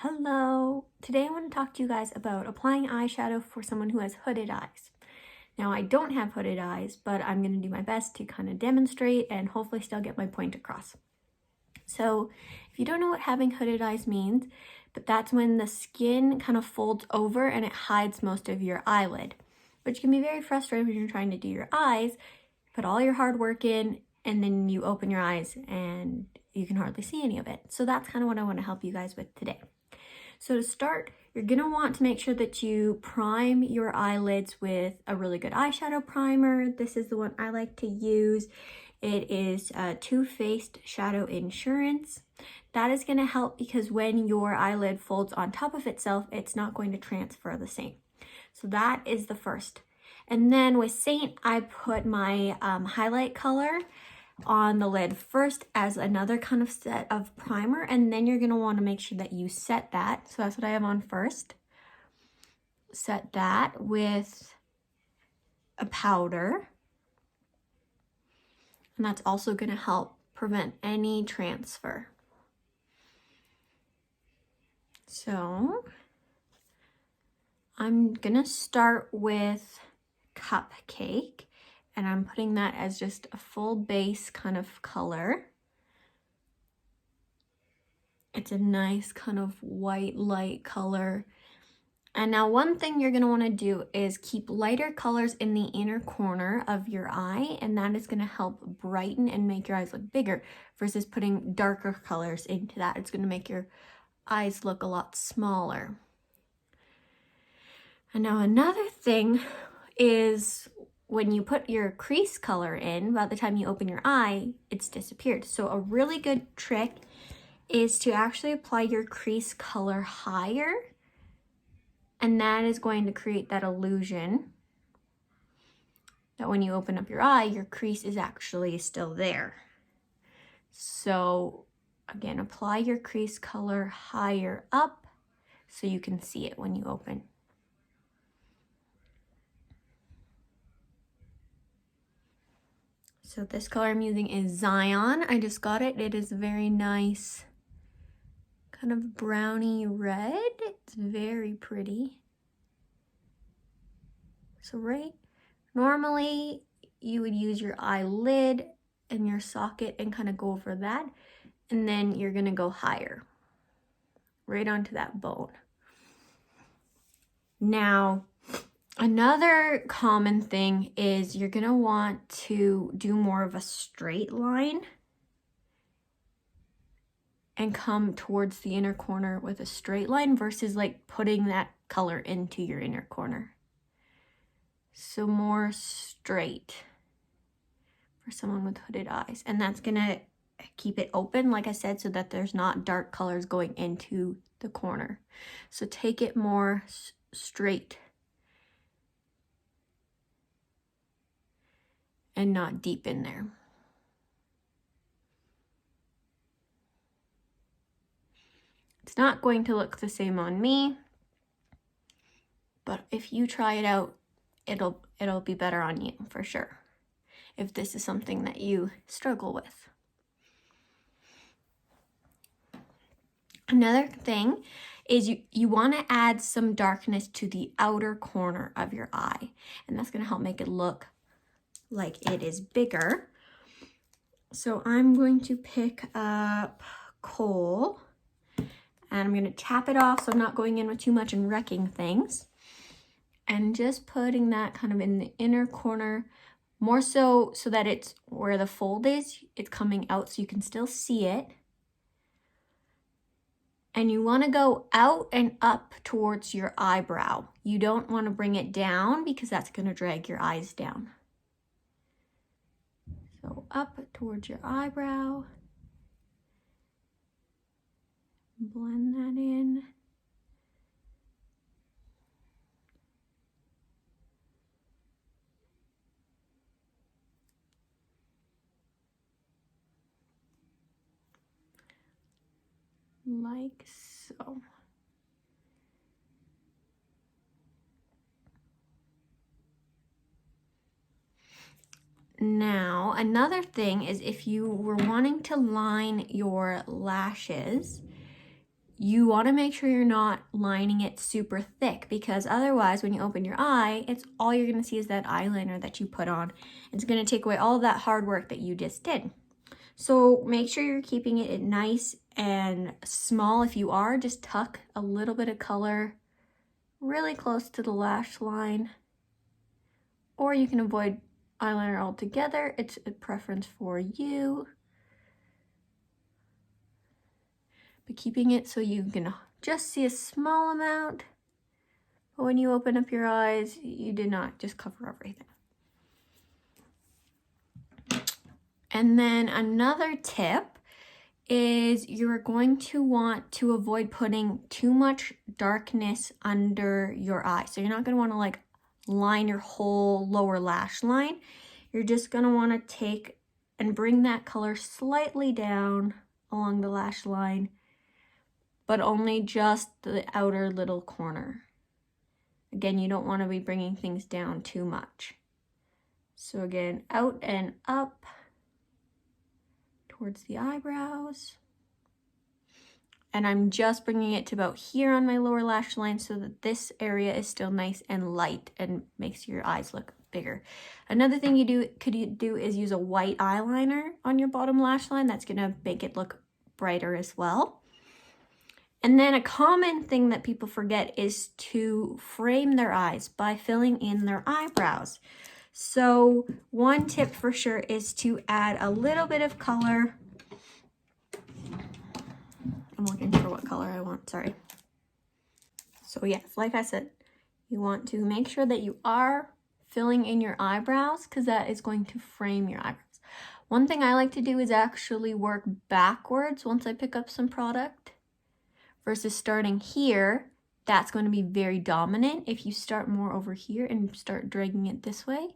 Hello! Today I want to talk to you guys about applying eyeshadow for someone who has hooded eyes. Now I don't have hooded eyes, but I'm going to do my best to kind of demonstrate and hopefully still get my point across. So if you don't know what having hooded eyes means, but that's when the skin kind of folds over and it hides most of your eyelid, which can be very frustrating when you're trying to do your eyes, put all your hard work in, and then you open your eyes and you can hardly see any of it. So that's kind of what I want to help you guys with today. So to start, you're going to want to make sure that you prime your eyelids with a really good eyeshadow primer. This is the one I like to use. It is Too Faced Shadow Insurance. That is going to help because when your eyelid folds on top of itself, it's not going to transfer the same. So that is the first. And then with Saint, I put my highlight color on the lid first as another kind of set of primer, and then you're going to want to make sure that you set that. So that's what I have on first. Set that with a powder, and that's also going to help prevent any transfer. So I'm going to start with Cupcake. And I'm putting that as just a full base kind of color. It's a nice kind of white light color. And now one thing you're going to want to do is keep lighter colors in the inner corner of your eye, and that is going to help brighten and make your eyes look bigger versus putting darker colors into that. It's going to make your eyes look a lot smaller. And now another thing is when you put your crease color in, by the time you open your eye, it's disappeared. So a really good trick is to actually apply your crease color higher, and that is going to create that illusion that when you open up your eye, your crease is actually still there. So again, apply your crease color higher up so you can see it when you open. So this color I'm using is Zion. I just got it. It is very nice, kind of browny red. It's very pretty. So normally you would use your eyelid and your socket and kind of go over that. And then you're gonna go higher, right onto that bone. Now, another common thing is you're gonna want to do more of a straight line and come towards the inner corner with a straight line versus like putting that color into your inner corner. So more straight for someone with hooded eyes. And that's gonna keep it open, like I said, so that there's not dark colors going into the corner. So take it more straight and not deep in there. It's not going to look the same on me, but if you try it out, it'll be better on you for sure, if this is something that you struggle with. Another thing is you want to add some darkness to the outer corner of your eye, and that's going to help make it look like it is bigger. So I'm going to pick up Kohl, and I'm going to tap it off so I'm not going in with too much and wrecking things. And just putting that kind of in the inner corner, more so that it's where the fold is, it's coming out so you can still see it. And you want to go out and up towards your eyebrow. You don't want to bring it down because that's going to drag your eyes down. So up towards your eyebrow. Blend that in. Like so. Now, another thing is if you were wanting to line your lashes, you want to make sure you're not lining it super thick, because otherwise when you open your eye, it's all you're going to see is that eyeliner that you put on. It's going to take away all of that hard work that you just did. So make sure you're keeping it nice and small. If you are, just tuck a little bit of color really close to the lash line, or you can avoid eyeliner altogether. It's a preference for you. But keeping it so you can just see a small amount. But when you open up your eyes, you did not just cover everything. And then another tip is you're going to want to avoid putting too much darkness under your eye. So you're not going to want to like line your whole lower lash line. You're just going to want to take and bring that color slightly down along the lash line, but only just the outer little corner. Again, you don't want to be bringing things down too much. So again, out and up towards the eyebrows. And I'm just bringing it to about here on my lower lash line so that this area is still nice and light and makes your eyes look bigger. Another thing you could do is use a white eyeliner on your bottom lash line. That's going to make it look brighter as well. And then a common thing that people forget is to frame their eyes by filling in their eyebrows. So one tip for sure is to add a little bit of color. I'm looking for what color I want, sorry. So yes, like I said, you want to make sure that you are filling in your eyebrows because that is going to frame your eyebrows. One thing I like to do is actually work backwards once I pick up some product versus starting here. That's going to be very dominant. If you start more over here and start dragging it this way,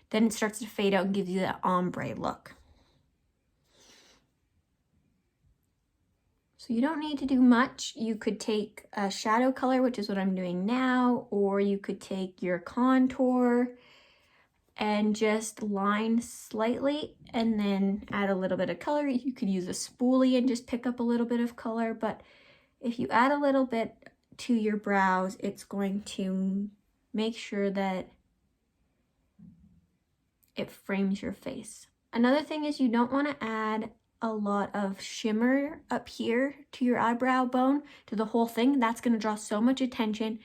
then it starts to fade out and gives you that ombre look. So you don't need to do much. You could take a shadow color, which is what I'm doing now, or you could take your contour and just line slightly and then add a little bit of color. You could use a spoolie and just pick up a little bit of color, but if you add a little bit to your brows, it's going to make sure that it frames your face. Another thing is you don't want to add a lot of shimmer up here to your eyebrow bone, to the whole thing. That's going to draw so much attention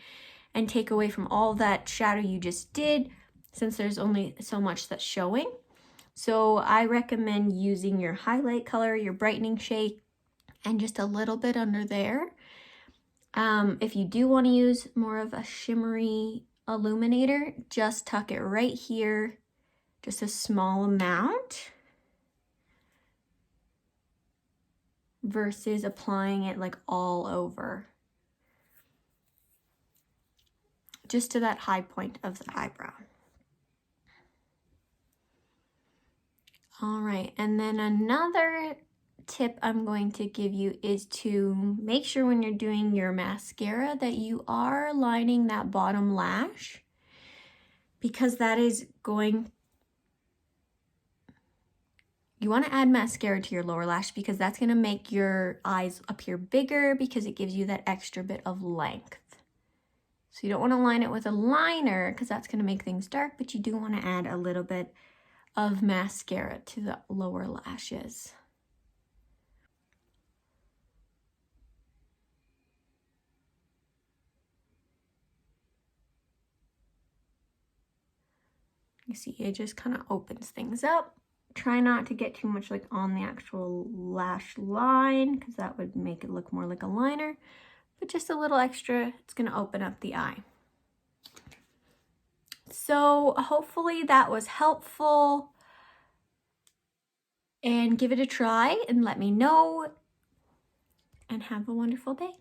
and take away from all that shadow you just did, since there's only so much that's showing. So I recommend using your highlight color, your brightening shade, and just a little bit under there. If you do want to use more of a shimmery illuminator, just tuck it right here, just a small amount, versus applying it like all over, just to that high point of the eyebrow. All right, and then another tip I'm going to give you is to make sure when you're doing your mascara that you are lining that bottom lash, because that is going, you want to add mascara to your lower lash because that's going to make your eyes appear bigger because it gives you that extra bit of length. So you don't want to line it with a liner because that's going to make things dark, but you do want to add a little bit of mascara to the lower lashes. You see, it just kind of opens things up. Try not to get too much like on the actual lash line because that would make it look more like a liner, but just a little extra, it's going to open up the eye. So hopefully that was helpful, and give it a try and let me know, and have a wonderful day.